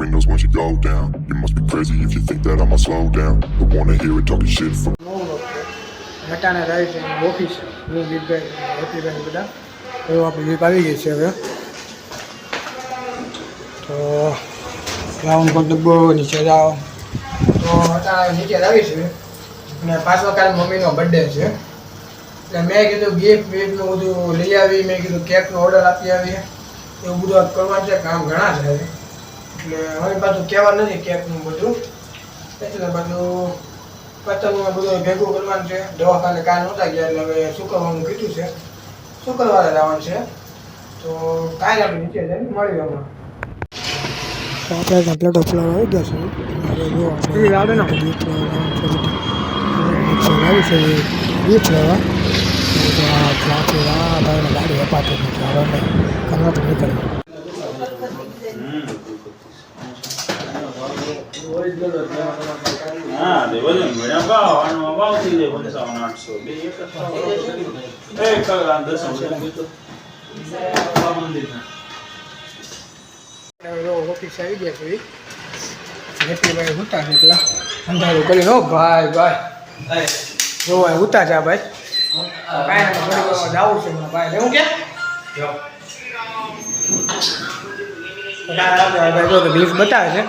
windows once you go down. You must be crazy if you think that I'ma slow down. Don't wanna hear it talking shit from ઘટાને રહી છે office હું દીપભાઈ હેપીભાઈ બધા એવું આપણે leap આવી ગઈ છે હવે તો ગ્રાઉન્ડ પર ડબ્બો નીચે જાઓ તો અત્યારે નીચે આવી છે અને પાછો કાલે મમ્મીનો બર્થડે છે એટલે મેં કીધું ગિફ્ટ વિફ્ટનું બધું લઈ આવી મેં કીધું કેકનો ઓર્ડર આપી આવી એવું બધું કરવાનું છે કામ ઘણા છે એટલે હવે પાછું કહેવા નથી કેકનું બધું એટલે બધું પતંગમાં બધું ભેગું કરવાનું છે દવાખાને કાલ નહોતા ગયા એટલે હવે શુક્રવારનું કીધું છે શુક્રવારે લાવવાનું છે તો કાલે આપણે નીચે જઈને મળીએ હમણાં આપણે પ્લેટો ફ્લાવર આવી ગયા છે ગીફ્ટ લેવા ગાડી અપાતી નથી હવે કમરા તો નીકળ્યું હા તે વજન ભણ્યા ભાવ આનો ભાવ થઈ જાય 55 800 બે એક કલાક 10 ઓફિસ આવી ગયા છે હેપીભાઈ ઉતા છે એટલા અંધારું કરી નો ભાઈ ભાઈ જો ઉતા છે ભાઈ કાંઈ જવું છે ભાઈ લેવું કે બીફ બતાવે છે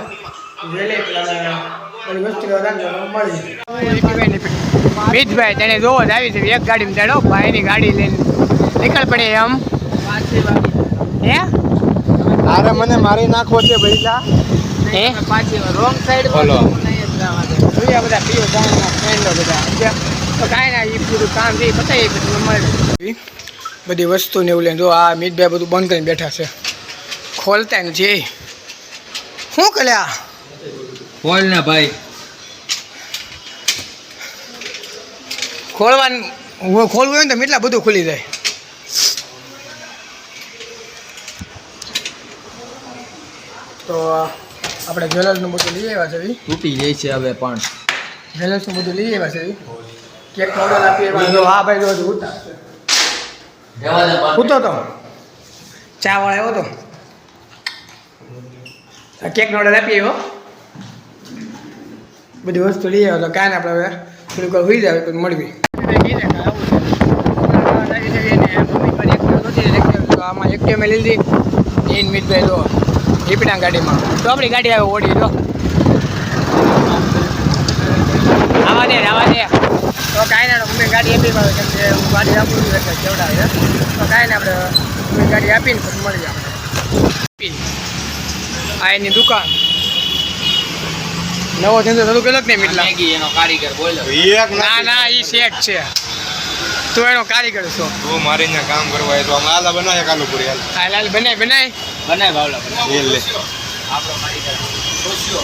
મિતભાઈ તેને જોવો જ આવી છે એક ગાડીમાં ચડો ભાઈની ગાડી લઈને નીકળ પડે એમ હે અરે મને મારી નાખવો છે પૈસા હે પાછી રોંગ સાઈડ બોલો જોયા બધા પીઓ ગામના ફ્રેન્ડો બધા તો કાંઈ ના એ પૂરું કામ છે બતાવીએ કે તમે મળે બધી વસ્તુ ને એવું લઈને જો આ મિતભાઈ બધું બંધ કરીને બેઠા છે ખોલતા નથી શું કર્યા બોલ ને ભાઈ ખોલવાનું ખોલવું હોય ને તો એટલા બધું ખુલી જાય તો આપણે જ્વેલર્સનું બધું લઈ આવ્યા છે તૂટી જાય છે હવે પણ જ્વેલર્સનું બધું લઈ આવ્યા છે કેક ઓર્ડર આપી આવ્યા હા ભાઈ જો ઉતા ઉતો તો ચા વાળા આવ્યો તો કેક ઓર્ડર આપી આવ્યો બધી વસ્તુ લઈ આવ્યો તો કાંઈ ને આપણે હવે થોડીક વાર હોઈ જાય તો મળવી આમાં એક મેં લીધી એન મિતભાઈ તો રીપીના ગાડીમાં તો આપણી ગાડી આવે ઓડી તો આવા દે તો કાંઈ ના મમ્મી ગાડી આપી કેમ કે હું ગાડી આપું છું એટલે કેવડાવે તો કાંઈ ને આપણે મમ્મી ગાડી આપીને પછી મળી જાય આ એની દુકાન નવો ધંધો શરૂ કર્યો જ નહીં મીટલા એનો કારીગર બોલો ના એ શેઠ છે તું એનો કારીગર છો તું મારી ને કામ કરવા તો આમ આલા બનાય કાલુ પૂરી હાલ હાલ બનાય ભાવલા એ લે આપણો કારીગર ખુશીઓ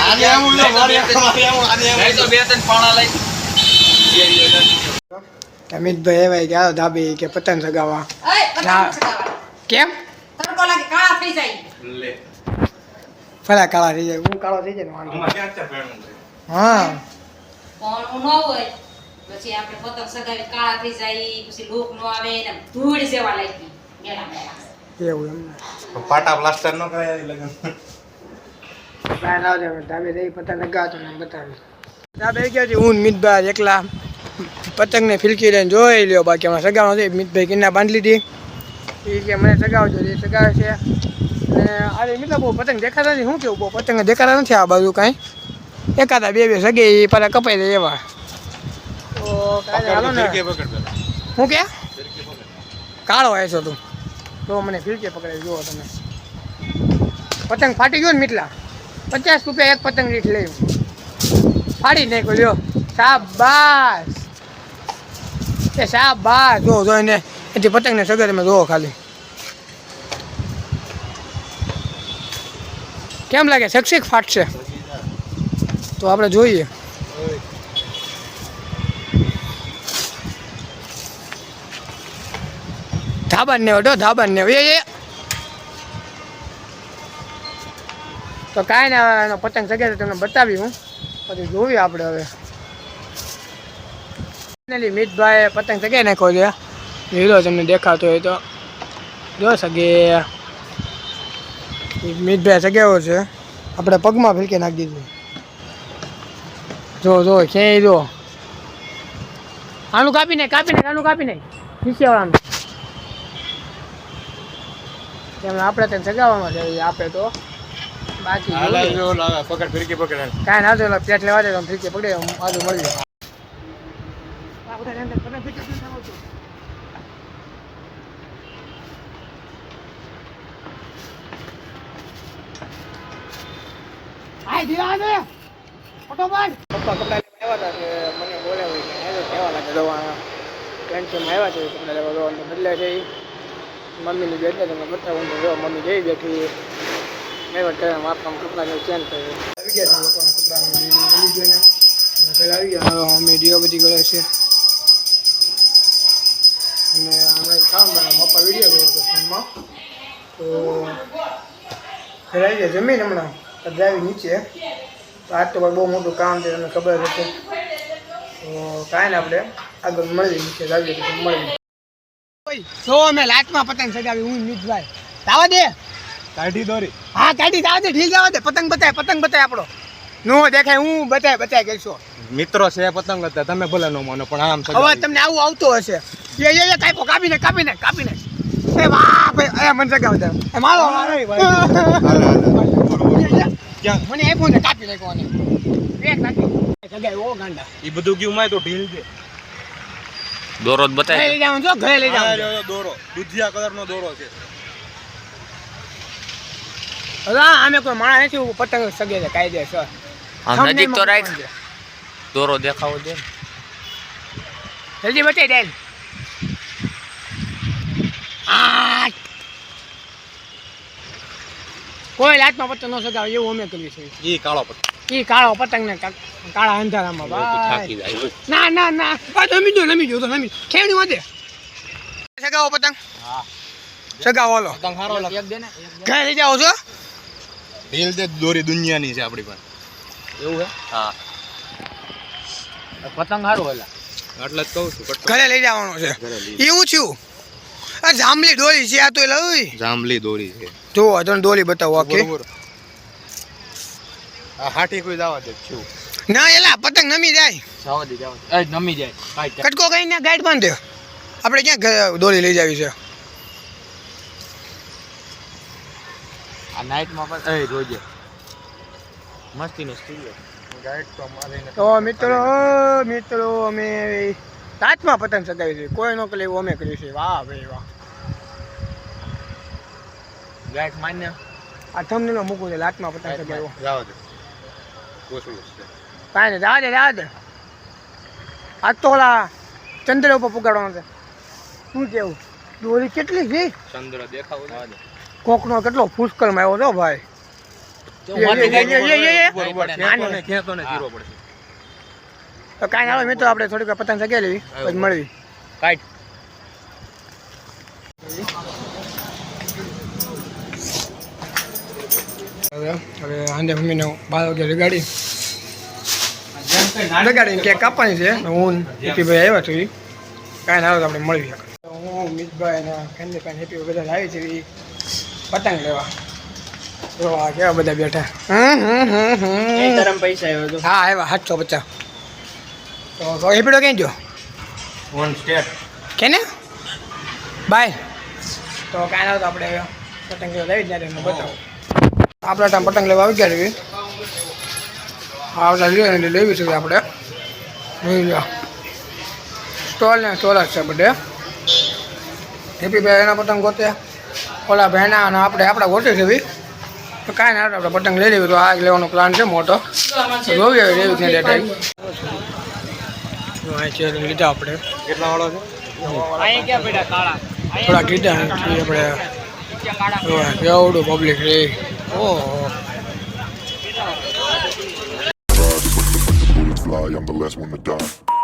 આને આમ લો મારી આને તો બે ત્રણ પાણા લઈ અમિતભાઈ એવાય ગયા ધાબી કે પતંગ સગાવા કેમ તડકો લાગે કાળા થઈ જાય લે ફલા કાળા થઈ જાય હું કાળો થઈ જાય ને વાંધો આમાં ક્યાં ક્યાં પહેણું છે હા પણ ન હોય પછી આપણે પતંગ સગાવી કાળા થઈ જાય પછી લોક નો આવે ને ધૂળ જેવા લાગી મેળા એવું એમ પાટા પ્લાસ્ટર નો કરાય લગન કાંઈ લાવજે ધાબે રહી પતંગ લગાવતો ને બતાવી ધાબે ગયા છે હું મિતભાઈ એકલા પતંગને ફિલકી લઈને જોઈ લ્યો બાકી હમણાં સગાવવાનો છે મિતભાઈ કિન્ના બાંધી લીધી એ કે મને સગાવજો એ સગાવે છે અને અરે મતલબ બહુ પતંગ દેખાતા નથી શું કેવું બહુ પતંગ દેખાતા નથી આ બાજુ કાંઈ એકાદા બે સગે એ પાછા કપાઈ જાય એવા તો કાંઈ હાલો ને શું કે કાળો આવ્યો છો તું તો મને ફિરકે પકડાવી જુઓ તમે પતંગ ફાટી ગયો ને મીટલા 50 રૂપિયા એક પતંગ રીઠ લઈ ફાડી નાખ્યો લ્યો શાબાશ એ શાબાશ જો જોઈને એથી પતંગને સગે તમે જોવો ખાલી કેમ લાગે સક્ષિક ફાટશે તો આપણે જોઈએ ધાબાન ને વડો ધાબાન ને એ તો કાંઈ ના એનો પતંગ સગે તમને બતાવી હું પછી જોઈએ આપણે હવે ફાઇનલી મિતભાઈ પતંગ સગે નાખ્યો છે હીરો તમને દેખાતો હોય તો જો સગે મિતભાઈ સગાવ્યો છે આપણે પગમાં ફિલકે નાખી દીધું. જો ક્યાંય જો આનું કાપીને ખીસીવાળાનું તેમ આપણે તેને સગાવવામાં છે આપે તો બાકી પકડ ફિરકી પકડ કાંઈ ના તો પેટ લેવા દે તો ફિરકી પકડે આજુ મળી જાય. પપ્પા કપડા લેવા આવ્યા હતા કે મને બોલાવી કે કહેવા લાગે દવા ટેન્શનમાં આવ્યા છે કપડા લેવા દવા બદલે છે મમ્મીની બેઠે તમે બતાવું જો મમ્મી જઈ બેઠી એવા ટાઈમ આપણા કપડાને ચેન્જ કર્યું આવી ગયા લોકોના કપડાનું લીધું જોઈને પહેલાં આવી ગયા અમે ડીઓ બધી કરે છે અને અમે કામ બનાવ પપ્પા વિડીયો કર્યો હતો ફોનમાં તો પહેલાં આવી ગયા જમીન હમણાં ડ્રાઈવ નીચે તો આજ તો બહુ મોટું કામ છે તમને ખબર હશે તો કાંઈ ને આપણે આગળ મળી નીચે લાવીએ તો મળી જો અમે લાટમાં પતંગ સગાવી હું મિતભાઈ જવા દે કાઢી દોરી હા કાઢી જવા દે ઢીલ જવા દે પતંગ બતાય આપણો નો દેખાય હું બતાય કહીશો મિત્રો છે પતંગ હતા તમે ભલે ન માનો પણ આમ હવે તમને આવું આવતો હશે એ કાપીને એ વાહ ભાઈ એ મને સગાવ દે એ મારો મને એ ફોન કાપી નાખ્યો ને એક નાખી સગાઈ ઓ ગાંડા એ બધું ગયું માય તો ઢીલ દે દોરો જ ઘરે બતાય લઈ જવાનું છો ઘરે લઈ જવાનું દોરો દૂધિયા કલરનો દોરો છે હવે આમે કોઈ માણસ નથી પતંગ સગે છે કાયદેસર આમ નજીક તો રાખ દોરો દેખાવો દે જલ્દી બતાવી દે કોઈ લાટમાં પતંગ ન સગાવે એવું અમે કરીએ છીએ ઈ કાળો પતંગ ઈ કાળો પતંગ ને કાળા અંધારામાં ભાઈ ના નમી જો ખેવણી વાદે સગાવો પતંગ સગાવો હાલો પતંગ હારો એક દે ને ઘરે લઈ જાઓ છો ઢીલ દે દોરી દુનિયાની છે આપણી પાસે એવું હે હા પતંગ હારો હલા એટલે જ કહું છું ઘરે લઈ જવાનું છે એવું છું આ જાંબલી ડોલી છે આ તો લઈ જાંબલી દોરી છે જો અજણ ડોલી બતાવો આખી આ હાટી કોઈ જવા દે છું ના એલા પતંગ નમી જાય જાવા દે એ નમી જાય કાઈ કટકો કઈને ગાઈડ બાંધે આપણે ક્યાં ડોલી લઈ જાવી છે આ નાઈટ માં પણ એ રોજે મસ્તી નો સ્ટીલ ગાઈડ તો મારીને તો મિત્રો અમે રાતમાં પતંગ સગાવી છે કોઈ નો કરે એવું અમે કર્યું છે વાહ ભાઈ વાહ ગાઈડ માન્ય આ થંબનેલ મૂકવું છે રાતમાં પતંગ સગાવ્યો જવા દે ઓછું છે કાંઈ નહીં જવા દે આજ તો ઓલા ચંદ્ર ઉપર પુગાડવાનો છે શું કેવું દોરી કેટલી છે ચંદ્ર દેખાવ જવા દે કોકનો કેટલો પુષ્કળમાં આવ્યો છો ભાઈ ખેતો ને જીરો પડશે તો કાંઈ આવે મિત્રો આપણે થોડીક વાર પતંગ સગાવી લેવી પછી મળવી કાઈટ હવે આંધે મમ્મીને 12 વાગે લગાડીને કેક કાપવાની છે હું હેપીભાઈ આવ્યા છું કાંઈ ના આવે તો આપણે મળવી હું મિતભાઈ અને ખંડેભાઈ હેપી બધા લાવી છે પતંગ લેવા તો આ કેવા બધા બેઠા પૈસા આવ્યો તો હા આવ્યા 750 તો હેપીડો ક્યાં ગયો વન સ્ટેપ કેને બાય તો કાંઈ ના આવે તો આપણે પતંગ લેવા લાવી જ ના એમને બતાવો આપણા ટાઈમ પતંગ લેવા આવી ગયા લેવી આવતા લેવી છે આપણે સ્ટોલ ને સ્ટોલ જ છે બધે હેપીભાઈ એના પતંગ ગોતે ઓલા ભાઈના અને આપણે આપણા ગોતે છે બી તો કાંઈ ના આપણે પતંગ લઈ લેવી તો આ લેવાનો પ્લાન છે મોટો જોવી આવે લેવી ત્યાં ડેટા લીધા આપણે કેટલા વાળો છે અહીંયા ક્યાં બેટા કાળા થોડાક લીધા આપણે કેવડું પબ્લિક રે ઓહો Bullets fly, I'm the last one to die.